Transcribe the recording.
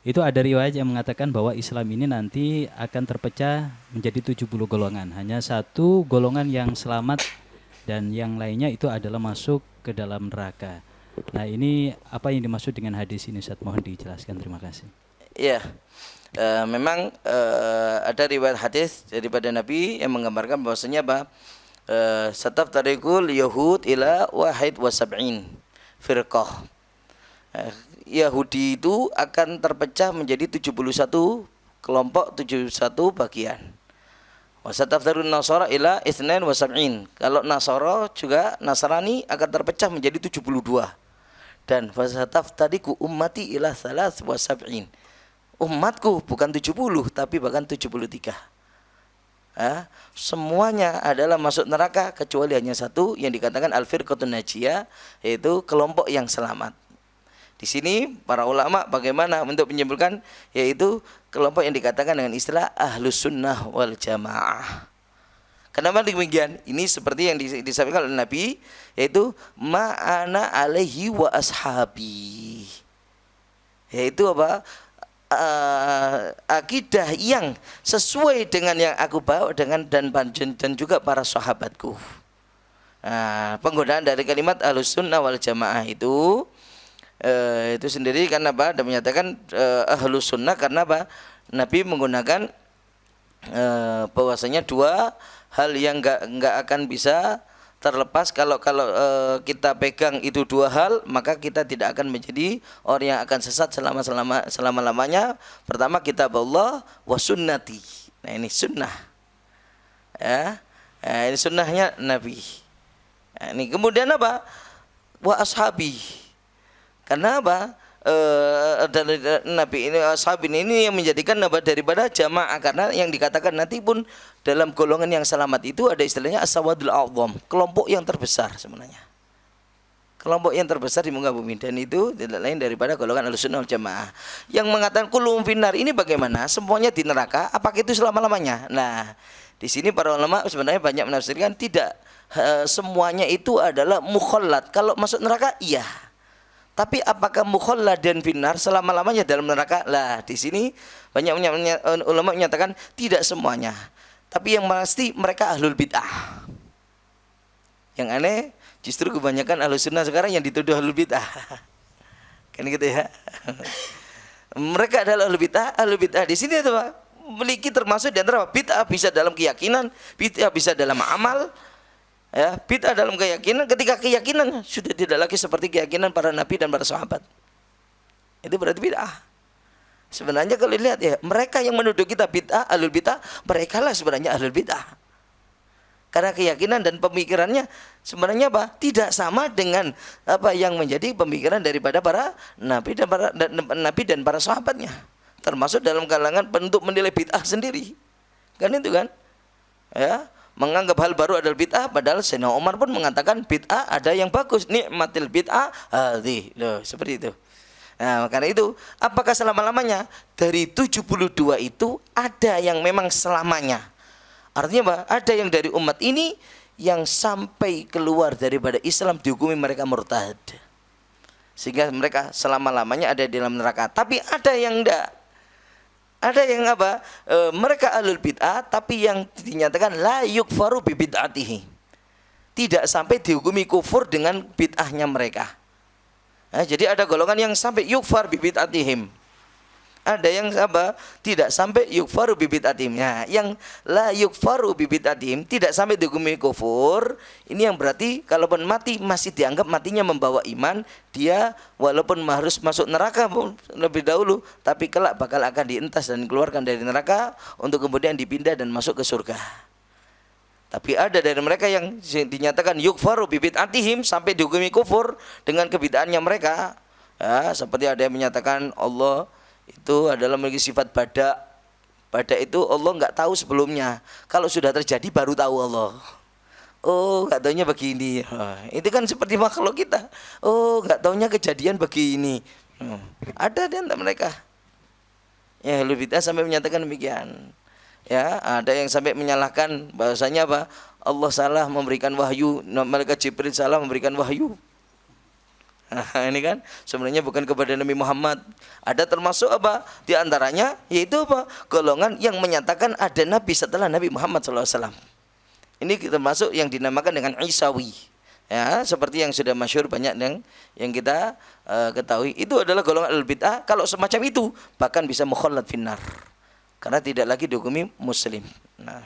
Itu ada riwayat yang mengatakan bahwa Islam ini nanti akan terpecah menjadi 70 golongan. Hanya satu golongan yang selamat dan yang lainnya itu adalah masuk ke dalam neraka. Nah, ini apa yang dimaksud dengan hadis ini, Ustaz? Mohon dijelaskan. Terima kasih. Ya, memang ada riwayat hadis daripada Nabi yang menggambarkan bahwasanya apa? Sataftarikul Yahud ila wahid wa sab'in firqah. Yahudi itu akan terpecah menjadi 71 kelompok, 71 bagian. Wasataftarun Nasara ila isnain wa sab'in. Kalau Nasara juga Nasrani akan terpecah menjadi 72. Dan wasataftariku ummati ila salas wa sab'in. Umatku bukan 70 tapi bahkan 73. Semuanya adalah masuk neraka kecuali hanya satu yang dikatakan al-firqatun najiyah, yaitu kelompok yang selamat. Di sini para ulama bagaimana untuk menyimpulkan, yaitu kelompok yang dikatakan dengan istilah ahlus sunnah wal jamaah. Kenapa demikian? Ini seperti yang disampaikan oleh Nabi, yaitu ma'ana alaihi wa ashabi. Yaitu apa? Akidah yang sesuai dengan yang aku bawa dengan dan juga para sahabatku. Penggunaan dari kalimat ahlus sunnah wal jamaah itu sendiri karena apa? Dan menyatakan ahlus sunnah karena apa? Nabi menggunakan bahwasanya dua hal yang enggak akan bisa terlepas. Kalau kita pegang itu dua hal, maka kita tidak akan menjadi orang yang akan sesat selama-lamanya. Pertama kitab Allah wa sunnati. Nah, ini sunnah. Ya. Ini sunnahnya Nabi. Nah, ini kemudian apa? Wa ashabi. Karena apa? Dari Nabi ini, ashab ini yang menjadikan apa daripada jamaah, karena yang dikatakan nanti pun dalam golongan yang selamat itu ada istilahnya as-sawadul a'zam, kelompok yang terbesar sebenarnya. Kelompok yang terbesar di muka bumi, dan itu tidak lain daripada golongan Ahlussunnah wal Jamaah. Yang mengatakan kulluhum finnar ini bagaimana? Semuanya di neraka, apakah itu selama-lamanya? Nah, di sini para ulama sebenarnya banyak menafsirkan tidak semuanya itu adalah mukhallad. Kalau masuk neraka iya. Tapi apakah mukhallad dan finnar selama-lamanya dalam neraka? Lah, di sini banyak ulama menyatakan tidak semuanya. Tapi yang pasti mereka ahlul bid'ah. Yang aneh justru kebanyakan ahlus sunnah sekarang yang dituduh ahlul bid'ah. Kan gitu ya. Mereka adalah ahlul bid'ah. Ahlul bid'ah di sini itu Pak, memiliki termasuk di antara bid'ah bisa dalam keyakinan, bid'ah bisa dalam amal. Ya, bid'ah dalam keyakinan, ketika keyakinan sudah tidak lagi seperti keyakinan para nabi dan para sahabat. Itu berarti bid'ah. Sebenarnya kalau lihat ya, mereka yang menuduh kita bid'ah, ahlul bid'ah, mereka lah sebenarnya ahlul bid'ah. Karena keyakinan dan pemikirannya sebenarnya apa? Tidak sama dengan apa yang menjadi pemikiran daripada para nabi dan para sahabatnya. Termasuk dalam kalangan bentuk menilai bid'ah sendiri. Kan itu kan? Ya. Menganggap hal baru adalah bid'ah, padahal Sayyidina Umar pun mengatakan bid'ah ada yang bagus, nikmatil bid'ah hadhi. Loh, seperti itu. Nah, karena itu apakah selama-lamanya? Dari 72 itu ada yang memang selamanya. Artinya apa? Ada yang dari umat ini yang sampai keluar daripada Islam dihukumi mereka murtad. Sehingga mereka selama-lamanya ada di dalam neraka. Tapi ada yang enggak. Ada yang apa? Mereka ahlul bid'ah tapi yang dinyatakan la yukfaru bi bid'atihi. Tidak sampai dihukumi kufur dengan bid'ahnya mereka. Jadi ada golongan yang sampai yukfar bi bid'atihim. Ada yang apa? Tidak sampai yukfaru bi bid'atihim. Nah, yang la yukfaru bi bid'atihim tidak sampai dihukumi kufur, ini yang berarti kalaupun mati masih dianggap matinya membawa iman, dia walaupun harus masuk neraka lebih dahulu, tapi kelak bakal akan dientas dan dikeluarkan dari neraka untuk kemudian dipindah dan masuk ke surga. Tapi ada dari mereka yang dinyatakan yukfaru bi bid'atihim sampai dihukumi kufur dengan kebid'ahannya mereka. Ya, seperti ada yang menyatakan Allah itu adalah memiliki sifat badak. Badak itu Allah nggak tahu sebelumnya. Kalau sudah terjadi baru tahu Allah. Oh, nggak taunya begini. Itu kan seperti makhluk kita. Oh, nggak taunya kejadian begini. Ada di antara mereka. Ya, ahlul bid'ah sampai menyatakan demikian. Ya, ada yang sampai menyalahkan bahwasanya apa? Allah salah memberikan wahyu, malaikat Jibril salah memberikan wahyu. Nah, ini kan sebenarnya bukan kepada Nabi Muhammad. Ada termasuk apa? Di antaranya yaitu apa? Golongan yang menyatakan ada Nabi setelah Nabi Muhammad SAW. Ini termasuk yang dinamakan dengan Isawi. Ya, seperti yang sudah masyhur banyak yang kita ketahui. Itu adalah golongan al-bid'ah. Kalau semacam itu bahkan bisa mukhallad finnar. Karena tidak lagi dihukumi muslim. Nah.